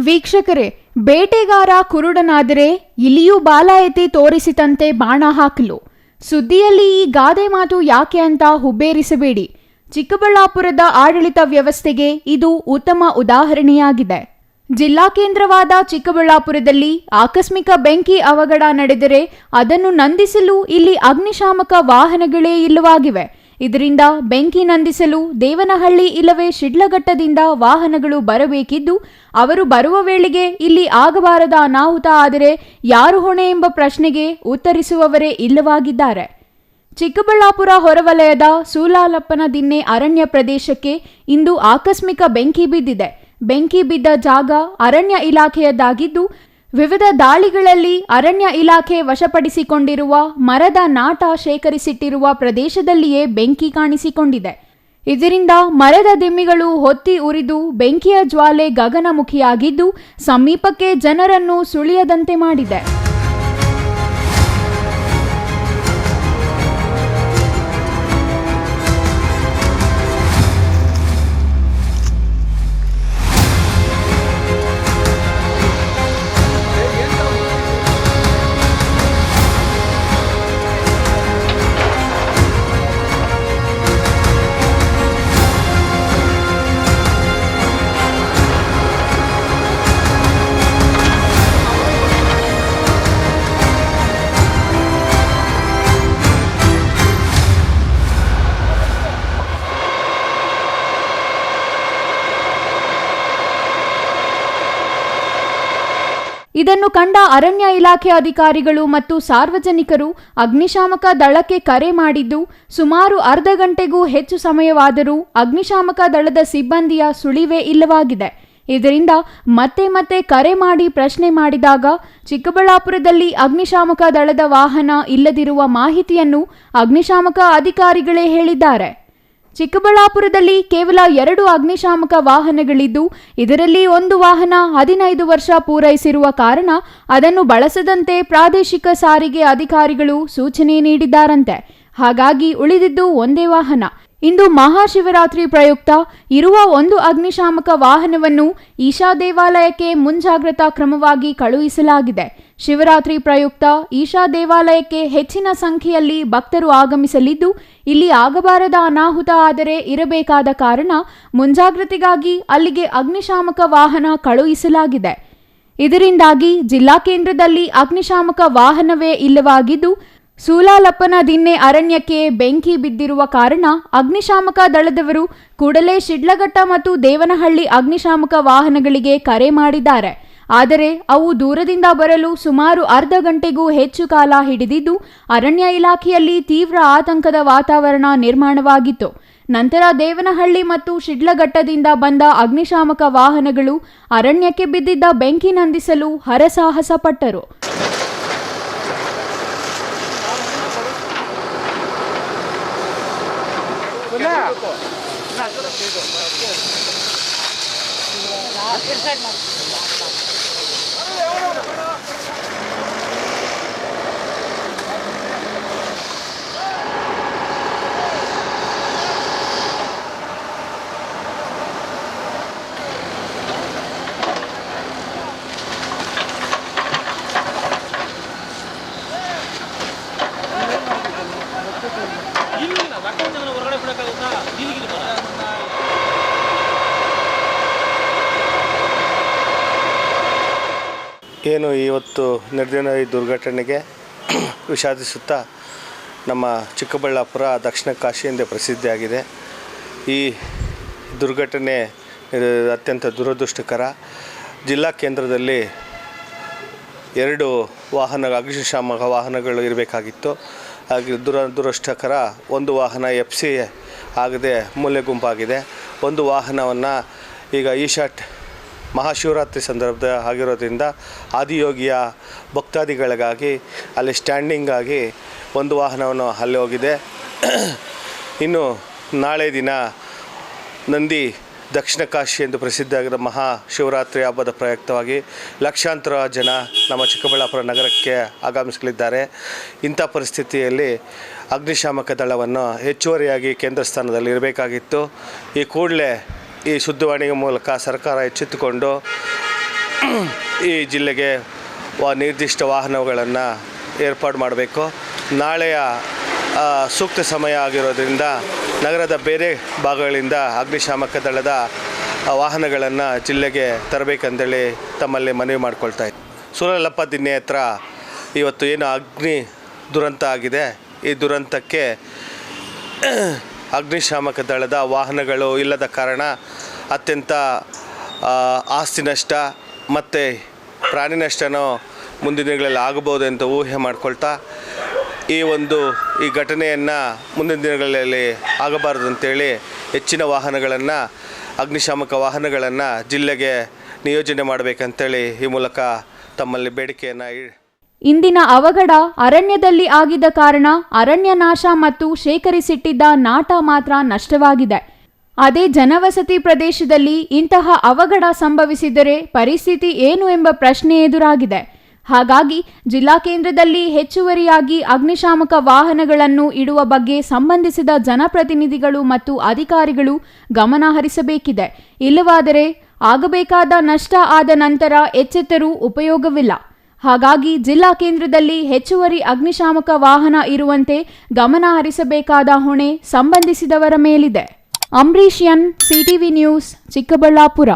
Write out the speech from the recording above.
ವೀಕ್ಷಕರೇ, ಬೇಟೆಗಾರ ಕುರುಡನಾದರೆ ಇಲಿಯೂ ಬಾಲ ಎತ್ತಿ ತೋರಿಸಿತಂತೆ ಬಾಣ ಹಾಕಲು. ಸುದ್ದಿಯಲ್ಲಿ ಈ ಗಾದೆ ಮಾತು ಯಾಕೆ ಅಂತ ಹುಬ್ಬೇರಿಸಬೇಡಿ. ಚಿಕ್ಕಬಳ್ಳಾಪುರದ ಆಡಳಿತ ವ್ಯವಸ್ಥೆಗೆ ಇದು ಉತ್ತಮ ಉದಾಹರಣೆಯಾಗಿದೆ. ಜಿಲ್ಲಾ ಕೇಂದ್ರವಾದ ಚಿಕ್ಕಬಳ್ಳಾಪುರದಲ್ಲಿ ಆಕಸ್ಮಿಕ ಬೆಂಕಿ ಅವಘಡ ನಡೆದರೆ ಅದನ್ನು ನಂದಿಸಲು ಇಲ್ಲಿ ಅಗ್ನಿಶಾಮಕ ವಾಹನಗಳೇ ಇಲ್ಲವಾಗಿವೆ. ಇದರಿಂದ ಬೆಂಕಿ ನಂದಿಸಲು ದೇವನಹಳ್ಳಿ ಇಲ್ಲವೇ ಶಿಡ್ಲಘಟ್ಟದಿಂದ ವಾಹನಗಳು ಬರಬೇಕಿದ್ದು, ಅವರು ಬರುವ ವೇಳೆಗೆ ಇಲ್ಲಿ ಆಗಬಾರದ ಅನಾಹುತ ಆದರೆ ಯಾರು ಹೊಣೆ ಎಂಬ ಪ್ರಶ್ನೆಗೆ ಉತ್ತರಿಸುವವರೇ ಇಲ್ಲವಾಗಿದ್ದಾರೆ. ಚಿಕ್ಕಬಳ್ಳಾಪುರ ಹೊರವಲಯದ ಸೂಲಾಲಪ್ಪನ ದಿನ್ನೆ ಅರಣ್ಯ ಪ್ರದೇಶಕ್ಕೆ ಇಂದು ಆಕಸ್ಮಿಕ ಬೆಂಕಿ ಬಿದ್ದಿದೆ. ಬೆಂಕಿ ಬಿದ್ದ ಜಾಗ ಅರಣ್ಯ ಇಲಾಖೆಯದ್ದಾಗಿದ್ದು, ವಿವಿಧ ದಾಳಿಗಳಲ್ಲಿ ಅರಣ್ಯ ಇಲಾಖೆ ವಶಪಡಿಸಿಕೊಂಡಿರುವ ಮರದ ನಾಟ ಶೇಖರಿಸಿಟ್ಟಿರುವ ಪ್ರದೇಶದಲ್ಲಿಯೇ ಬೆಂಕಿ ಕಾಣಿಸಿಕೊಂಡಿದೆ. ಇದರಿಂದ ಮರದ ದಿಮ್ಮಿಗಳು ಹೊತ್ತಿ ಉರಿದು ಬೆಂಕಿಯ ಜ್ವಾಲೆ ಗಗನಮುಖಿಯಾಗಿದ್ದು, ಸಮೀಪಕ್ಕೆ ಜನರನ್ನು ಸುಳಿಯದಂತೆ ಮಾಡಿದೆ. ಇದನ್ನು ಕಂಡ ಅರಣ್ಯ ಇಲಾಖೆ ಅಧಿಕಾರಿಗಳು ಮತ್ತು ಸಾರ್ವಜನಿಕರು ಅಗ್ನಿಶಾಮಕ ದಳಕ್ಕೆ ಕರೆ ಮಾಡಿದ್ದು, ಸುಮಾರು ಅರ್ಧ ಗಂಟೆಗೂ ಹೆಚ್ಚು ಸಮಯವಾದರೂ ಅಗ್ನಿಶಾಮಕ ದಳದ ಸಿಬ್ಬಂದಿಯ ಸುಳಿವೇ ಇಲ್ಲವಾಗಿದೆ. ಇದರಿಂದ ಮತ್ತೆ ಕರೆ ಮಾಡಿ ಪ್ರಶ್ನೆ ಮಾಡಿದಾಗ ಚಿಕ್ಕಬಳ್ಳಾಪುರದಲ್ಲಿ ಅಗ್ನಿಶಾಮಕ ದಳದ ವಾಹನ ಇಲ್ಲದಿರುವ ಮಾಹಿತಿಯನ್ನು ಅಗ್ನಿಶಾಮಕ ಅಧಿಕಾರಿಗಳೇ ಹೇಳಿದ್ದಾರೆ. ಚಿಕ್ಕಬಳ್ಳಾಪುರದಲ್ಲಿ ಕೇವಲ 2 ಅಗ್ನಿಶಾಮಕ ವಾಹನಗಳಿದ್ದು, ಇದರಲ್ಲಿ ಒಂದು ವಾಹನ 15 ವರ್ಷ ಪೂರೈಸಿರುವ ಕಾರಣ ಅದನ್ನು ಬಳಸದಂತೆ ಪ್ರಾದೇಶಿಕ ಸಾರಿಗೆ ಅಧಿಕಾರಿಗಳು ಸೂಚನೆ ನೀಡಿದ್ದಾರಂತೆ. ಹಾಗಾಗಿ ಉಳಿದಿದ್ದು ಒಂದೇ ವಾಹನ. ಇಂದು ಮಹಾಶಿವರಾತ್ರಿ ಪ್ರಯುಕ್ತ ಇರುವ ಒಂದು ಅಗ್ನಿಶಾಮಕ ವಾಹನವನ್ನು ಈಶಾ ದೇವಾಲಯಕ್ಕೆ ಮುಂಜಾಗ್ರತಾ ಕ್ರಮವಾಗಿ ಕಳುಹಿಸಲಾಗಿದೆ. ಶಿವರಾತ್ರಿ ಪ್ರಯುಕ್ತ ಈಶಾ ದೇವಾಲಯಕ್ಕೆ ಹೆಚ್ಚಿನ ಸಂಖ್ಯೆಯಲ್ಲಿ ಭಕ್ತರು ಆಗಮಿಸಲಿದ್ದು, ಇಲ್ಲಿ ಆಗಬಾರದ ಅನಾಹುತ ಆದರೆ ಇರಬೇಕಾದ ಕಾರಣ ಮುಂಜಾಗ್ರತೆಗಾಗಿ ಅಲ್ಲಿಗೆ ಅಗ್ನಿಶಾಮಕ ವಾಹನ ಕಳುಹಿಸಲಾಗಿದೆ. ಇದರಿಂದಾಗಿ ಜಿಲ್ಲಾ ಕೇಂದ್ರದಲ್ಲಿ ಅಗ್ನಿಶಾಮಕ ವಾಹನವೇ ಇಲ್ಲವಾಗಿದ್ದು, ಸೂಲಾಲಪ್ಪನ ದಿನ್ನೆ ಅರಣ್ಯಕ್ಕೆ ಬೆಂಕಿ ಬಿದ್ದಿರುವ ಕಾರಣ ಅಗ್ನಿಶಾಮಕ ದಳದವರು ಕೂಡಲೇ ಶಿಡ್ಲಘಟ್ಟ ಮತ್ತು ದೇವನಹಳ್ಳಿ ಅಗ್ನಿಶಾಮಕ ವಾಹನಗಳಿಗೆ ಕರೆ ಮಾಡಿದ್ದಾರೆ. ಆದರೆ ಅವು ದೂರದಿಂದ ಬರಲು ಸುಮಾರು ಅರ್ಧ ಗಂಟೆಗೂ ಹೆಚ್ಚು ಕಾಲ ಹಿಡಿದಿದ್ದು, ಅರಣ್ಯ ಇಲಾಖೆಯಲ್ಲಿ ತೀವ್ರ ಆತಂಕದ ವಾತಾವರಣ ನಿರ್ಮಾಣವಾಗಿತ್ತು. ನಂತರ ದೇವನಹಳ್ಳಿ ಮತ್ತು ಶಿಡ್ಲಘಟ್ಟದಿಂದ ಬಂದ ಅಗ್ನಿಶಾಮಕ ವಾಹನಗಳು ಅರಣ್ಯಕ್ಕೆ ಬಿದ್ದಿದ್ದ ಬೆಂಕಿ ನಂದಿಸಲು ಹರಸಾಹಸ ಪಟ್ಟರು. ಏನು ಇವತ್ತು ನಡೆದಿನ ಈ ದುರ್ಘಟನೆಗೆ ವಿಷಾದಿಸುತ್ತಾ, ನಮ್ಮ ಚಿಕ್ಕಬಳ್ಳಾಪುರ ದಕ್ಷಿಣ ಕಾಶಿ ಎಂದೇ ಪ್ರಸಿದ್ಧಿಯಾಗಿದೆ. ಈ ದುರ್ಘಟನೆ ಅತ್ಯಂತ ದುರದೃಷ್ಟಕರ. ಜಿಲ್ಲಾ ಕೇಂದ್ರದಲ್ಲಿ 2 ಅಗ್ನಿಶಾಮಕ ವಾಹನಗಳು ಇರಬೇಕಾಗಿತ್ತು. ಹಾಗೆ ದುರದೃಷ್ಟಕರ, ಒಂದು ವಾಹನ FC ಆಗದೆ ಮೂಲೆ ಗುಂಪಾಗಿದೆ. ಒಂದು ವಾಹನವನ್ನು ಈಗ ಈಶಾಟ್ ಮಹಾಶಿವರಾತ್ರಿ ಸಂದರ್ಭದ ಆಗಿರೋದ್ರಿಂದ ಆದಿಯೋಗಿಯ ಭಕ್ತಾದಿಗಳಿಗಾಗಿ ಅಲ್ಲಿ ಸ್ಟ್ಯಾಂಡಿಂಗ್ ಆಗಿ ಒಂದು ವಾಹನವನ್ನು ಅಲ್ಲಿ ಹೋಗಿದೆ. ಇನ್ನು ನಾಳೆ ದಿನ ನಂದಿ ದಕ್ಷಿಣ ಕಾಶಿ ಎಂದು ಪ್ರಸಿದ್ಧಿಯಾಗಿರೋ ಮಹಾಶಿವರಾತ್ರಿ ಹಬ್ಬದ ಪ್ರಯುಕ್ತವಾಗಿ ಲಕ್ಷಾಂತರ ಜನ ನಮ್ಮ ಚಿಕ್ಕಬಳ್ಳಾಪುರ ನಗರಕ್ಕೆ ಆಗಮಿಸಲಿದ್ದಾರೆ. ಇಂಥ ಪರಿಸ್ಥಿತಿಯಲ್ಲಿ ಅಗ್ನಿಶಾಮಕ ದಳವನ್ನು ಹೆಚ್ಚುವರಿಯಾಗಿ ಕೇಂದ್ರ ಸ್ಥಾನದಲ್ಲಿ ಇರಬೇಕಾಗಿತ್ತು. ಈ ಕೂಡಲೇ ಈ ಸುದ್ದಿವಾಹಿನಿಯ ಮೂಲಕ ಸರ್ಕಾರ ಎಚ್ಚೆತ್ತುಕೊಂಡು ಈ ಜಿಲ್ಲೆಗೆ ನಿರ್ದಿಷ್ಟ ವಾಹನಗಳನ್ನು ಏರ್ಪಾಡು ಮಾಡಬೇಕು. ನಾಳೆಯ ಸೂಕ್ತ ಸಮಯ ಆಗಿರೋದ್ರಿಂದ ನಗರದ ಬೇರೆ ಭಾಗಗಳಿಂದ ಅಗ್ನಿಶಾಮಕ ದಳದ ವಾಹನಗಳನ್ನು ಜಿಲ್ಲೆಗೆ ತರಬೇಕಂತೇಳಿ ತಮ್ಮಲ್ಲಿ ಮನವಿ ಮಾಡ್ಕೊಳ್ತಾ ಇದ್ದೀನಿ. ಸೂರಲಪ್ಪ ದಿನ್ನೆ ಹತ್ರ ಇವತ್ತು ಏನು ಅಗ್ನಿ ದುರಂತ ಆಗಿದೆ, ಈ ದುರಂತಕ್ಕೆ ಅಗ್ನಿಶಾಮಕ ದಳದ ವಾಹನಗಳು ಇಲ್ಲದ ಕಾರಣ ಅತ್ಯಂತ ಆಸ್ತಿ ನಷ್ಟ ಮತ್ತು ಪ್ರಾಣಿ ನಷ್ಟನೂ ಮುಂದಿನ ದಿನಗಳಲ್ಲಿ ಆಗಬಹುದು ಅಂತ ಊಹೆ ಮಾಡ್ಕೊಳ್ತಾ ಈ ಘಟನೆಯನ್ನು ಮುಂದಿನ ದಿನಗಳಲ್ಲಿ ಆಗಬಾರದು ಅಂತೇಳಿ ಹೆಚ್ಚಿನ ವಾಹನಗಳನ್ನು ಅಗ್ನಿಶಾಮಕ ವಾಹನಗಳನ್ನು ಜಿಲ್ಲೆಗೆ ನಿಯೋಜನೆ ಮಾಡಬೇಕಂತೇಳಿ ಈ ಮೂಲಕ ತಮ್ಮಲ್ಲಿ ಬೇಡಿಕೆಯನ್ನು ಇಂದಿನ ಅವಘಡ ಅರಣ್ಯದಲ್ಲಿ ಆಗಿದ್ದ ಕಾರಣ ಅರಣ್ಯ ನಾಶ ಮತ್ತು ಶೇಖರಿಸಿಟ್ಟಿದ್ದ ನಾಟ ಮಾತ್ರ ನಷ್ಟವಾಗಿದೆ. ಅದೇ ಜನವಸತಿ ಪ್ರದೇಶದಲ್ಲಿ ಇಂತಹ ಅವಘಡ ಸಂಭವಿಸಿದರೆ ಪರಿಸ್ಥಿತಿ ಏನು ಎಂಬ ಪ್ರಶ್ನೆ ಎದುರಾಗಿದೆ. ಹಾಗಾಗಿ ಜಿಲ್ಲಾ ಕೇಂದ್ರದಲ್ಲಿ ಹೆಚ್ಚುವರಿಯಾಗಿ ಅಗ್ನಿಶಾಮಕ ವಾಹನಗಳನ್ನು ಇಡುವ ಬಗ್ಗೆ ಸಂಬಂಧಿಸಿದ ಜನಪ್ರತಿನಿಧಿಗಳು ಮತ್ತು ಅಧಿಕಾರಿಗಳು ಗಮನ ಹರಿಸಬೇಕಿದೆ. ಇಲ್ಲವಾದರೆ ಆಗಬೇಕಾದ ನಷ್ಟ ಆದ ನಂತರ ಎಚ್ಚೆತ್ತರೂ ಉಪಯೋಗವಿಲ್ಲ. ಹಾಗಾಗಿ ಜಿಲ್ಲಾ ಕೇಂದ್ರದಲ್ಲಿ ಹೆಚ್ಚುವರಿ ಅಗ್ನಿಶಾಮಕ ವಾಹನ ಇರುವಂತೆ ಗಮನ ಹರಿಸಬೇಕಾದ ಹೊಣೆ ಸಂಬಂಧಿಸಿದವರ ಮೇಲಿದೆ. Ambareesh N, CTV news, Chikkaballapur.